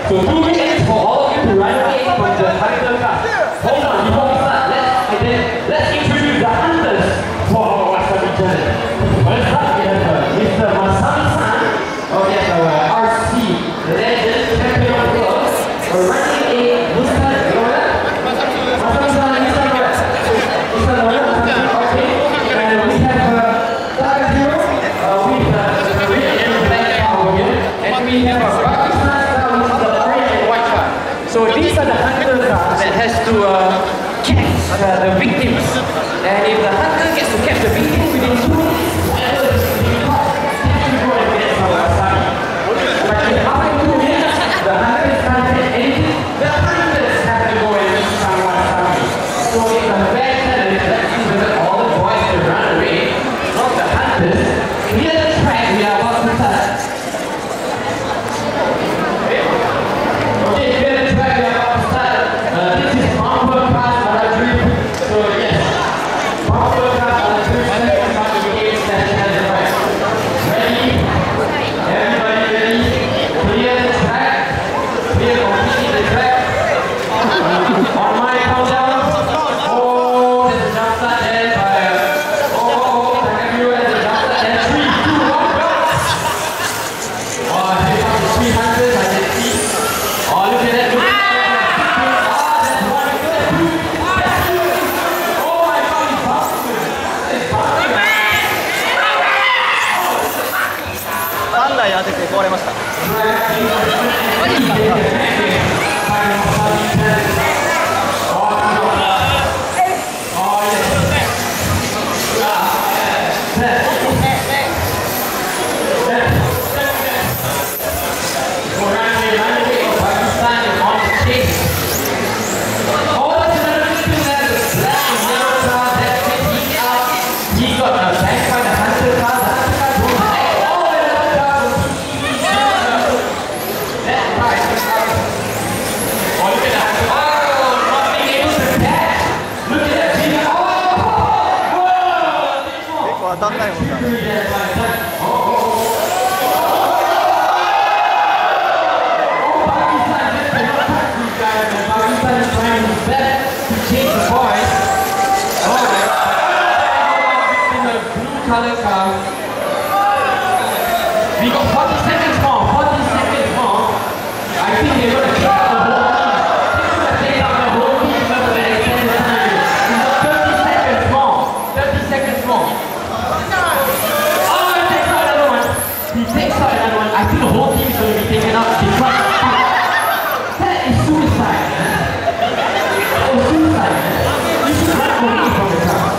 So 2 minutes for all of you to run away from the Tandem Class. Hold on, before we start, let's introduce the hunters for our Wasabi journey. First up, we have Mr. Masami-san, our RC legend, champion of the world, running a Mr. Yoda. Masami-san, Mr. Yoda. Mr. Yoda, okay. And we have Takahiro with the red and black power here. And we have BAGI with the orange and white one. So these are the hunter cars that has to catch the victims. And if the hunter gets to catch the victims within 2 minutes, whoever is being caught can go and get some wasabi. But if after 2 minutes, the hunters can't get anything, the hunters have to go and eat some wasabi. So it's a fair challenge. Let's see whether all the boys can run away from the hunters. Clear the track, we are about to start. Okay, clear the track, we are about to start. This is bumper class Malaysia. So yes, bumper class Malaysia. Ready? Everybody ready? Clear the track. Clear completely the track. On my countdown. Oh, there's a jump start there by Takahiro has a jump start there. 3, 2, 1, go! Oh, here comes the 300, I can see. Oh, look at that. Look at that. That's one good. That's two. Oh my God, he's bouncing. He's bouncing. 3台当てて壊れました。 当たんないもんな。We got 40 seconds more, 40 seconds more. I think they're going to take out the whole team. They're going to take out the whole team over the extended time. We got 30 seconds more, 30 seconds more. Oh, he takes out another one. He takes out another one. I think the whole team is going to be taken out. That is suicide. That is suicide. You should run away from the car.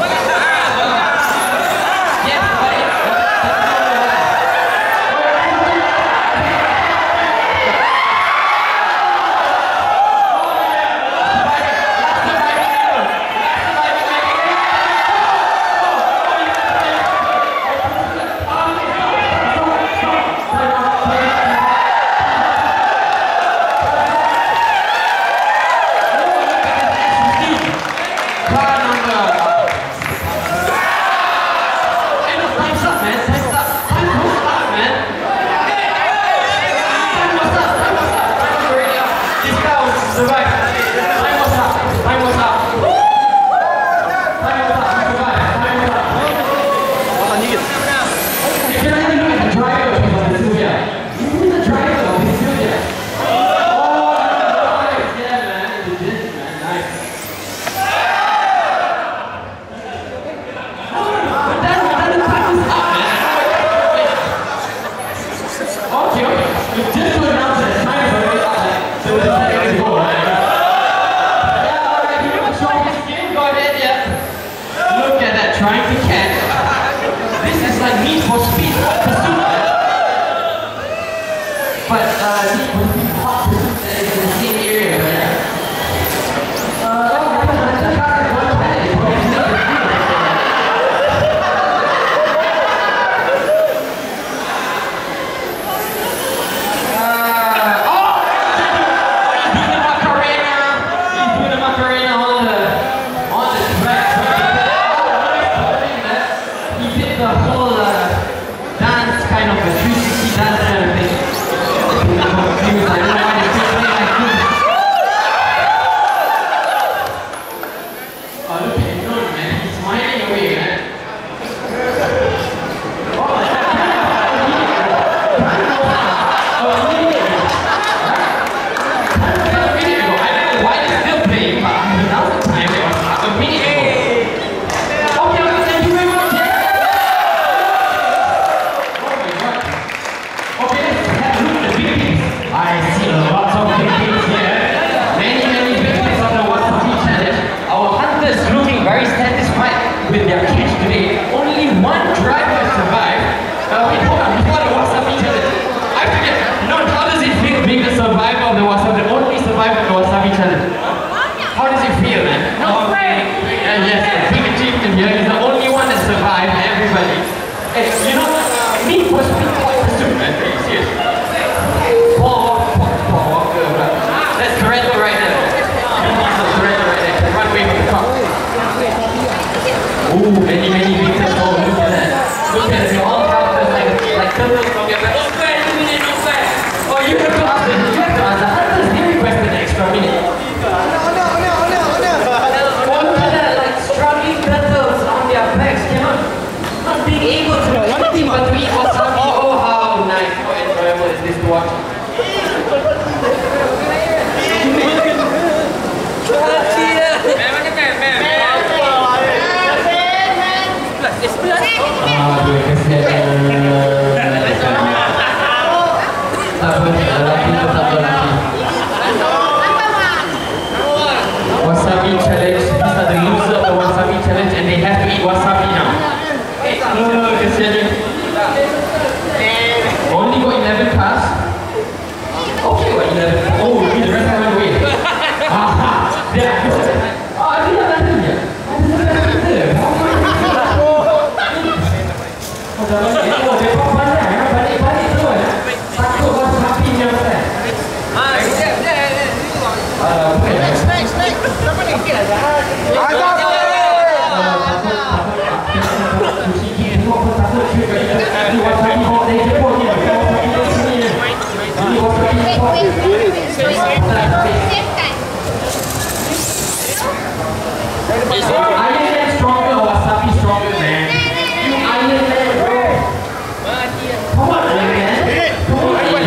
dance kind of a 360 dance kind of thing. I don't know why they Hey, you know, me personally, quite pursuit, man. Are you serious? Let's correct it right now. Correct it right there. Run away from the car. Ooh, many big turtles. Oh, look at that. Look at it. They all have like turtles from your back. No fair, no fair. Oh, you have to ask the hunters. They requested an extra minute. Not being able to do anything but to eat wasabi. Oh, how nice, how enjoyable is this to watch. Wasabi challenge. These are the losers of the wasabi challenge and they have to eat wasabi now. Only got 11 cars. Okay, what 11? Oh, the rest of the way. Aha! There. Oh, I didn't have that yet. Oh, dia kau pandai. Balik-balik terus. Takut wasabi ni apa? Snake. Siapa ni? Iron Man stronger, wasabi stronger, man. You Iron Man, bro. Come on, Iron Man. Come on, Iron Man.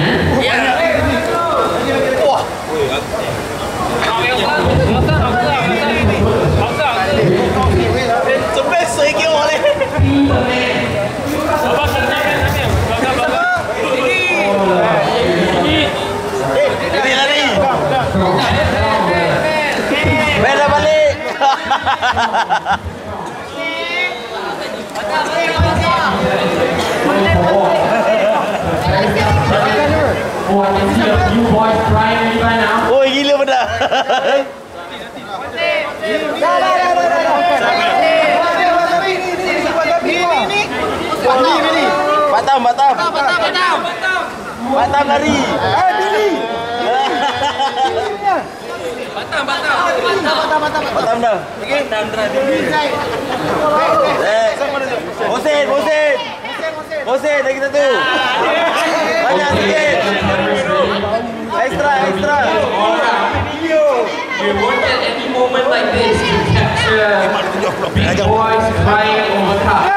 Oh, I can see you boys crying right now. Oh, gila benar. Batam lari. Billy. Batam dah. Bosen lagi satu. Banyak sikit. Extra. You want at any moment like this to capture big boys crying over cars.